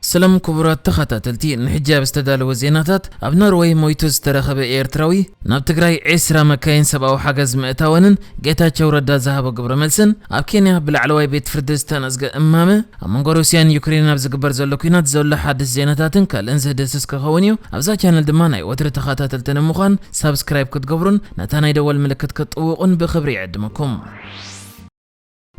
سلام كبرات تخطاتلتي نحجاب استدالو زيناتات اب نروي مويتوز ترخب ايرتراوي ناب تግራይ 10 مكاين سباو حجز مእታወንን ጌታቸው ረዳ ዘሃበ ግብረ መልስን ኣብ ኬንያ ብላዕለዋይ ቤት ፍርዲ ዝተነዝገ እማመ ኣብ መንጎ ሩስያን ዩክሬን ኣብ ዝግበር ዘሎ ኩናት ዘሎ ሓድስ ዜናታትን ካልእን ዝህደስስ ክኸውን እዩ ኣብዛ ቻነል ድማ ናይ ወትሪ ተኸታተልትን ምዃን ሳብስክራይብ ክትገብሩን ነታ ናይ ደወል ምልክት ክትጥውቁን ብኽብሪ ይዕድመኩም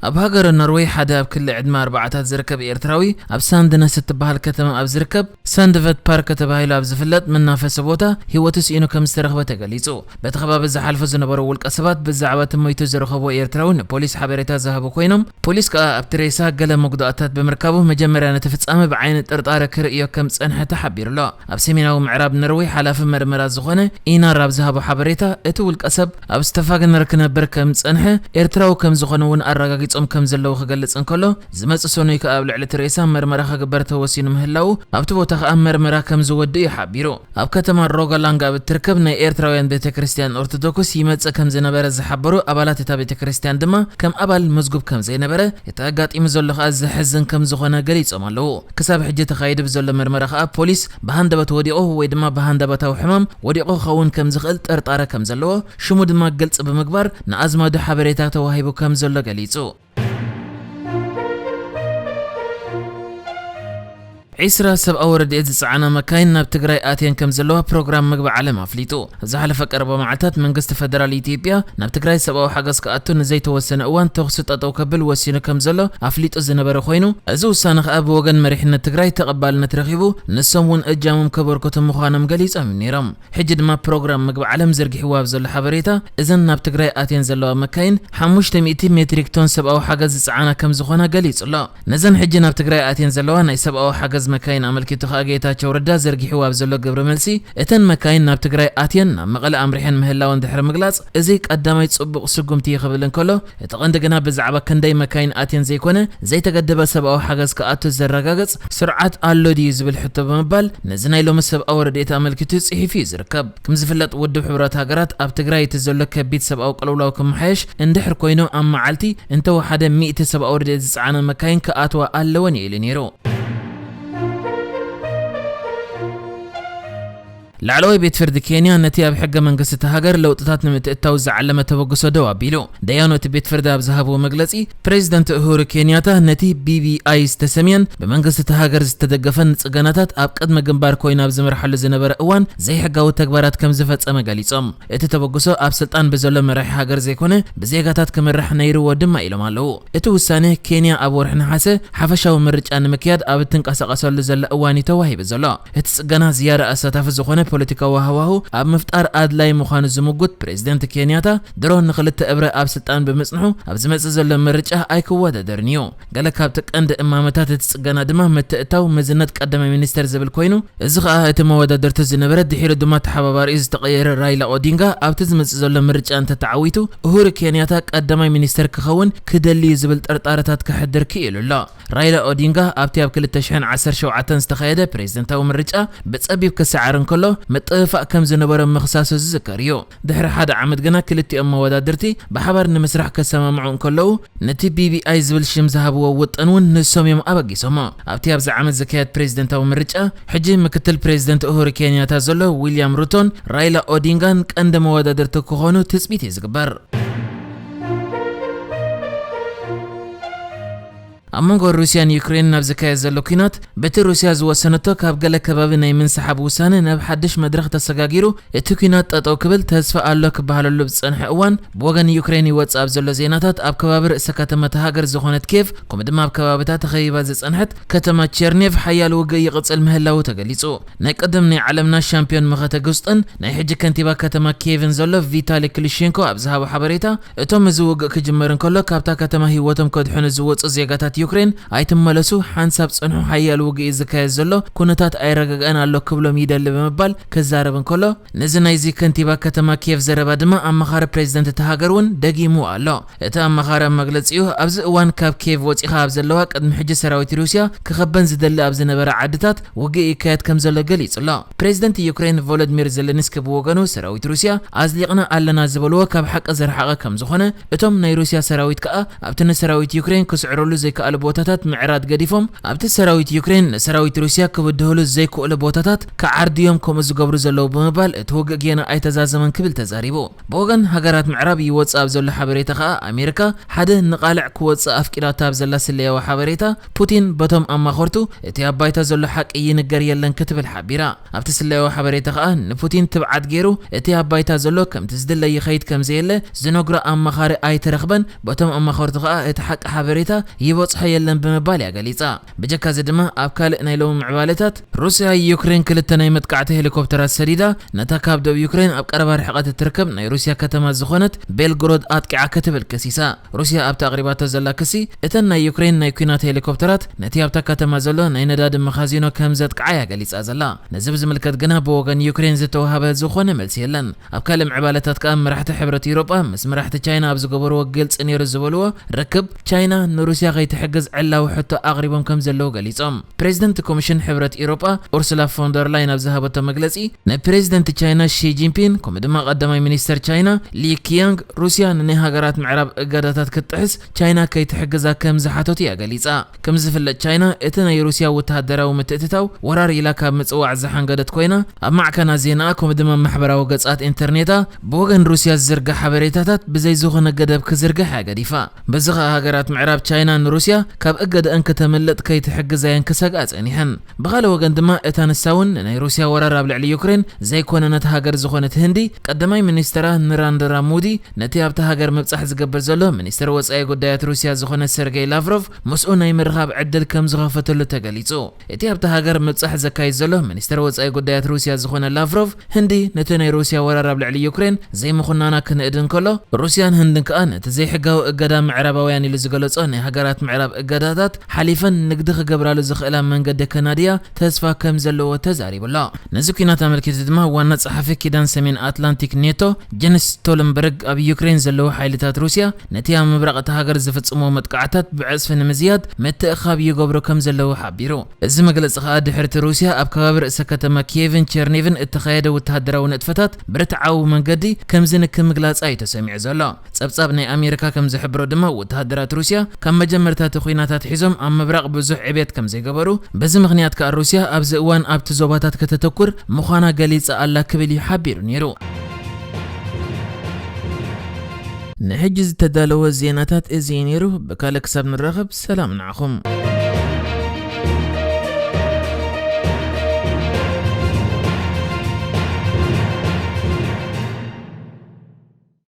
ኣብ ሃገር ኖርዌይ ሓደ ኣብ ክልል ዕድመ 4 ዝርከብ ኤርትራዊ ኣብ ሳንድነስ እትበሃል ከተማ ኣብ ዝርከብ ሳንድቨት ፓርክ ተባሂሉ ኣብ ዝፍለጥ መናፈሲ ቦታ ሂወቱ ሲኢኑ ከም ዝተረኸበ ተገሊጹ በቲ ከባቢ ዝሓልፉ ዝነበሩ ውልቀ ሰባት ብዛዕባ ሞይቱ ዝረኸቦ ኤርትራዊ ንፖሊስ ሓበሬታ ዝሃቡ ኮይኖም ፖሊስ ከዓ ኣብቲ ሬሳ ገለ መጉዳእታት ብምርካቡ መጀመርያ ነቲ ፍጻመ ብዓይኒ ጥርጣረ ክርእዮ ከም ጸንሐ ተሓቢሩሎ ኣብ ሰሜናዊ ምዕራብ ኖርዌይ ሓላፊ መርመራ ዝኾነ ኢናር ኣብ ዝሃቦ ሓበሬታ እቲ ውልቀ ሰብ ኣብ ዝተፋገነር ክነብር ከም ጸንሐ ኤርትራዊ ከም ዝኾነ እውን ኣረጋጊ ጾም ከም ዘለው ክገልጽ እንከሎ ዝመጽእ ሰኖይ ከኣብ ልዕሊ ትሬሳ መርመራ ክግበር ተወሲኑ ምህላው ኣብቲ ቦታ ከዓ መርመራ ከም ዝወድእ ይሓቢሩ ኣብ ከተማ ሮጋላንጋ ብትርከብ ናይ ኤርትራውያን ቤተክርስትያን ኦርቶዶክስ ይመጽእ ከም ዝነበረ ዝሓበሩ ኣባላት እታ ቤተክርስትያን ድማ ከም ኣባል መዝጉብ ከም ዘይነበረ የተጋጢሙ ዘሎ ከዓ ዝሕዝን ከም ዝኾነ ገሊጾም ኣለው ክሳብ ሕጂ ተኻይድ ብዘሎ መርመራ ከዓ ፖሊስ ብሃንደበት ወዲቑ ወይ ድማ ብሃንደበታዊ ሕማም ወዲቑ ክኸውን ከም ዝኽእል ጠርጣረ ከም ዘለዎ ሽሙ ድማ ግልጽ ብምግባር ንኣዝማዱ ሓበሬታ ተዋሂቡ ከም ዘሎ ገሊጹ عسرة سبع ورديت زعنا مكاين ناب تግራይ آتين كم زلوا برنامج مجب عالم أفليتو زحلف قرب معتات من قصة فدرالي إثيوبيا ناب تግራይ سبع حجز كأتو نزيت وسنة أوان تخصت أتو قبل وسينة كم زلوا أفليتو زنبر خوينو أزو سانخ أبو وجن مريحنا تግራይ تقبل نترخيبو نسمون أجامم كبر كتم مخانم جليس أمين نيرم حجد ما برنامج مجب عالم زرق حواب زل حبريتا إذن ناب تግራይ آتين زلوا مكاين حموش تميتي متريك تون سبع حجز زعنا كم زخنا جليس لا نزن حج ناب تግራይ آتين زلوا ناي سبع حجز مكاين أملكي ጌታቸው ረዳ ዘርጊሑ ኣብ ዘሎ ግብረ መልሲ እተን መካይን ናብ ትግራይ ኣትየን ናብ መቐለ ኣምሪሐን ምህላውን ድሕሪ ምግላጽ እዚ ቀዳማይ ጽቡቕ ስጉምቲ ይኽብል እንከሎ እቲ ቀንዲ ግና ብዛዕባ ክንደይ መካይን ኣትየን ዘይኮነ ዘይተገደበ ሰብኣዊ ሓገዝ ከኣቱ ዘረጋግጽ ስርዓት ኣሎ ድዩ ዝብል ሕቶ ብምባል ነዚ ናይ ሎሚ ሰብኣዊ ረድኤት ኣመልኪቱ ጽሒፉ ዝርከብ ከም ዝፍለጥ ውድብ ሕብረት ሃገራት ኣብ ትግራይ እቲ ዘሎ ከቢድ ሰብኣዊ ቅልውላው ክመሓየሽ እንድሕር ኮይኑ ኣብ መዓልቲ እንተወሓደ 100 ሰብኣዊ ረድኤት ዝጸዓነ መካይን ከኣትዋ ኣለወን ኢሉ ነይሩ لعلوي بيت فرد كينيا نتي اب حق منقصة هاجر لو تطات نمتقطاو زعلمه تبغسو دوا بيلو ديانو تبيت فرد اب ذهبو مغلصي بريزيدنت اهورو كينياتا نتي BBI استسمين بمنقصة هاجر استدغفن صغناتات اب قدم جنبار كوين اب زمرحل زنبر اوان زي حقاو تግባራት كم زفصم غليصم ات تبغسو اب سلطان بزلو مرح هاجر زيكونه بزيغاتات كمرح نيرو ودما يلمالو ات وسانه كينيا اب ورحنا حسه حفشاو مرጫን مكياد اب تنقسقسل زل اواني توهيب زلو ات صغنا زياره اساتف زخونه ፖለቲካ ወሃዋሁ ኣብ ምፍጣር ኣድላይ ምዃኑ ዝምጉት ፕሬዝዳንት ኬንያታ ድሮን ንኽልተ እብረ ኣብ ስልጣን ብምጽንሑ ኣብ ዝመጽእ ዘሎ ምርጫ ኣይክወዳደርን እዩ ገለ ካብቲ ቀንዲ እማመታት እቲ ጽገና ድማ ምትእታው መዝነት ቀዳማይ ሚኒስተር ዝብል ኮይኑ እዚ ከዓ እቲ መወዳደርቲ ዝነበረ ድሒሩ ድማ ተሓባባሪ ዝተቐየረ ራይላ ኦዲንጋ ኣብቲ ዝመጽእ ዘሎ ምርጫ እንተተዓዊቱ እሁሩ ኬንያታ ቀዳማይ ሚኒስተር ክኸውን ክደሊ ዝብል ጠርጣረታት ክሕድር ክኢሉሎ ራይላ ኦዲንጋ ኣብቲ ኣብ 2017 ዝተኻየደ ፕሬዝዳንታዊ ምርጫ ብጸቢብ ክሰዓር እንከሎ متفق كم زنبر مخصاص الذكريو دحر حدا عمد جنا كلتي أم ودادرتي بحبر نمسرح كسمة معون كله نتي BBI زبل شمس هبوا وطنون نسوم يوم أبقي سما أبتي أبز عمد زكاة بريزيدنت أو مرجع حجي مكتل بريزيدنت أهورو كينياتا زلو ويليام روتون رايلا أودينغان كأندم ودادرتو كهونو تثبيت زكبر أمانغو روسيان يوكرين نبزكاية زلوكينات بتي روسيا زوسنتو كاب قال كباب ناي من سحب وسانه نب حدش مدرخ تسغاغيرو اتوكينات تطو كبل تسفا الله كبهالو لب صنح اوان بوغن يوكريني واتساب زلو زيناتات اب كباب رئيس كتمه هاجر زخونت كيف كوم دما اب كبابتا تخيبا زصنحت كتمه تشيرنيف حيال وغي يقصل مهلاو تغليصو ناي قدم ناي عالمنا شامبيون مخته غوستن ناي حج كنتيبا كتمه كيفن زلو فيتالي كليشينكو ابزهاب حبريتا اتوم زوغ كجمرن كله كابتا كتمه هيوتم كدحن زوص زيغاتات يوكرين ايتم ملسو حنساب صنحو حيال وغي زكاي زلو كونتات ايرغغان الله كبلوم يدل بمبال كزاربن كله نزناي زي كنتيبا كتما كيف زربا دما امخار بريزيدنت تهاجرون دغيمو الله اتا امخار مغلصيو ابز اوان كاب كيف وصيخا ابزلوا قدم حج سراويت روسيا كخبن زدل ابز نبر عدتات وغي يكايت كمزله غليصلا بريزيدنت يوكرين فولوديمير زيلنسكي بوغانو سراويت روسيا ازليقنا علنا زبلوا كاب حق زرحقه كم زخونه اتم ناي روسيا سراويت كا ابتن سراويت يوكرين كسعرولو زي كا ዘይከኣል ቦታታት ምዕራድ ገዲፎም ኣብቲ ሰራዊት ዩክሬን ንሰራዊት ሩስያ ክብድህሉ ዘይክእሉ ቦታታት ከዓርድዮም ከምኡ ዝገብሩ ዘለዉ ብምባል እቲ ውግእ ጌና ኣይተዛዘመን ክብል ተዛሪቡ ብወገን ሃገራት ምዕራብ ይወፅእ ኣብ ዘሎ ሓበሬታ ከዓ ኣሜሪካ ሓደ ንቓልዕ ክወፅእ ኣፍቂዳታ ኣብ ዘላ ስለያዊ ሓበሬታ ፑቲን በቶም ኣማኸርቱ እቲ ኣብ ባይታ ዘሎ ሓቂ ይንገር የለን ክትብል ሓቢራ ኣብቲ ስለያዊ ሓበሬታ ከዓ ንፑቲን ትብዓት ገይሩ እቲ ኣብ ባይታ ዘሎ ከምቲ ዝድለ ይኸይድ ከምዘየለ ዝነግሮ ኣማኻሪ ኣይተረኽበን በቶም ኣማኸርቱ ከዓ እቲ ሓቂ ሓበሬታ ይበፅሖ የለን ብምባል ያገሊፃ ብጀካ እዚ ድማ ኣብ ካልእ ናይ ሎሚ ምዕባለታት ሩስያ ዩክሬን ክልተ ናይ መጥቃዕቲ ሄሊኮፕተራት ሰዲዳ ነታ ካብ ደቡብ ዩክሬን ኣብ ቀረባ ርሕቐት እትርከብ ናይ ሩስያ ከተማ ዝኾነት ቤልግሮድ ኣጥቂዓ ክትብል ከሲሳ ሩስያ ኣብቲ ኣቕሪባቶ ዘላ ክሲ እተን ናይ ዩክሬን ናይ ኩናት ሄሊኮፕተራት ነቲ ኣብታ ከተማ ዘሎ ናይ ነዳዲ መኻዚኖ ከም ዘጥቅዓ ያገሊፃ ዘላ ነዚ ብዝምልከት ግና ብወገን ዩክሬን ዝተዋሃበ ዝኾነ መልሲ የለን ኣብ ካልእ ምዕባለታት ከዓ መራሕቲ ሕብረት ኤውሮጳ ምስ መራሕቲ ቻይና ኣብ ዝገበርዎ ግልፂ ነይሩ ዝበልዎ ርክብ ቻይና ንሩስያ ከይትሕግዝ ዕላዊ ሕቶ ኣቕሪቦም ከም ዘለዉ ገሊፆም ፕሬዚደንት ኮሚሽን ሕብረት ኤውሮጳ ኡርሱላ ፎንደር ላይን ኣብ ዝሃበቶ መግለፂ ናይ ፕሬዚደንት ቻይና ሺ ጂንፒንግ ከምኡ ድማ ቀዳማይ ሚኒስተር ቻይና ሊ ኪያንግ ሩስያ ንናይ ሃገራት ምዕራብ እገዳታት ክትጥሕስ ቻይና ከይትሕግዛ ከም ዝሓተቱ እያ ገሊፃ ከም ዝፍለጥ ቻይና እቲ ናይ ሩስያ ወተሃደራዊ ምትእትታው ወራር ኢላ ካብ ምፅዋዕ ዝሓንገደት ኮይና ኣብ ማዕከና ዜና ከምኡ ድማ ማሕበራዊ ገጻት ኢንተርኔታ ብወገን ሩስያ ዝዝርጋሕ ሓበሬታታት ብዘይ ዝኾነ ገደብ ክዝርጋሕ ያገዲፋ በዚ ከዓ ሃገራት ምዕራብ ቻይና ንሩስያ ካብ እገደአን ከተመለጥ ከይትሕግዛየን ክሰግኣ ፀኒሐን ብኻልእ ወገን ድማ እታ ንሳውን ናይ ሩስያ ወራር ኣብ ልዕሊ ዩክሬን ዘይኮነነት ሃገር ዝኾነት ህንዲ ቀዳማይ ሚኒስተራ ንራንደራ ሙዲ ነቲ ኣብቲ ሃገር ምብፃሕ ዝገብር ዘሎ ሚኒስተር ወፃኢ ጉዳያት ሩስያ ዝኾነ ሰርጌይ ላቭሮቭ ምስኡ ናይ ምርኻብ ዕድል ከም ዝኸፈተሉ ተገሊጹ እቲ ኣብቲ ሃገር ምብፃሕ ዘካይድ ዘሎ ሚኒስተር ወፃኢ ጉዳያት ሩስያ ዝኾነ ላቭሮቭ ህንዲ ነቲ ናይ ሩስያ ወራር ኣብ ልዕሊ ዩክሬን ዘይምኹናና ክንእድን ከሎ ሩስያን ህንድን ከዓ ነቲ ዘይሕጋዊ እገዳ ምዕራባውያን ኢሉ ዝገለጾ ናይ ሃገራት ምዕራብ እገዳታት ሓሊፈን ንግዲ ክገብራሉ ዝኽእላ መንገዲ ከናድያ ተስፋ ከም ዘለዎ ተዛሪቡላ ነዚ ኩናት ኣመልኪቱ ድማ ዋና ጸሓፊ ኪዳን ሰሜን ኣትላንቲክ ኔቶ ጀንስ ስቶልንበርግ ኣብ ዩክሬን ዘለዉ ሓይልታት ሩስያ ነቲ ኣብ ምብራቕ እቲ ሃገር ዝፍጽሞ መጥቃዕታት ብዕጽፊ ንምዝያድ ምትእኻብ ይገብሩ ከም ዘለዉ ሓቢሩ እዚ መግለፂ ከዓ ድሕርቲ ሩስያ ኣብ ከባቢ ርእሰ ከተማ ኪየቭን ቸርኒቭን እተኻየደ ወተሃደራዊ ንጥፈታት ብርትዓዊ መንገዲ ከም ዝንክብ ምግላጻ እዩ ተሰሚዑ ዘሎ ጸብጻብ ናይ ኣሜሪካ ከም ዝሕብሮ ድማ ወተሃደራት ሩስያ ካብ መጀመርታት ኩናታት ሒዞም ኣብ ምብራቕ ብዙሕ ዕብየት ከም ዘይገበሩ በዚ ምኽንያት ከዓ ሩስያ ኣብዚ እዋን ኣብቲ ዞባታት ከተተኩር ምዃና ገሊጻ ኣላ ክብል እዩ ሓቢሩ ነይሩ ንሕጂ ዝተዳለወ ዜናታት እዚ ነይሩ ብካልእ ክሳብ ንራኸብ ሰላም ንዓኹም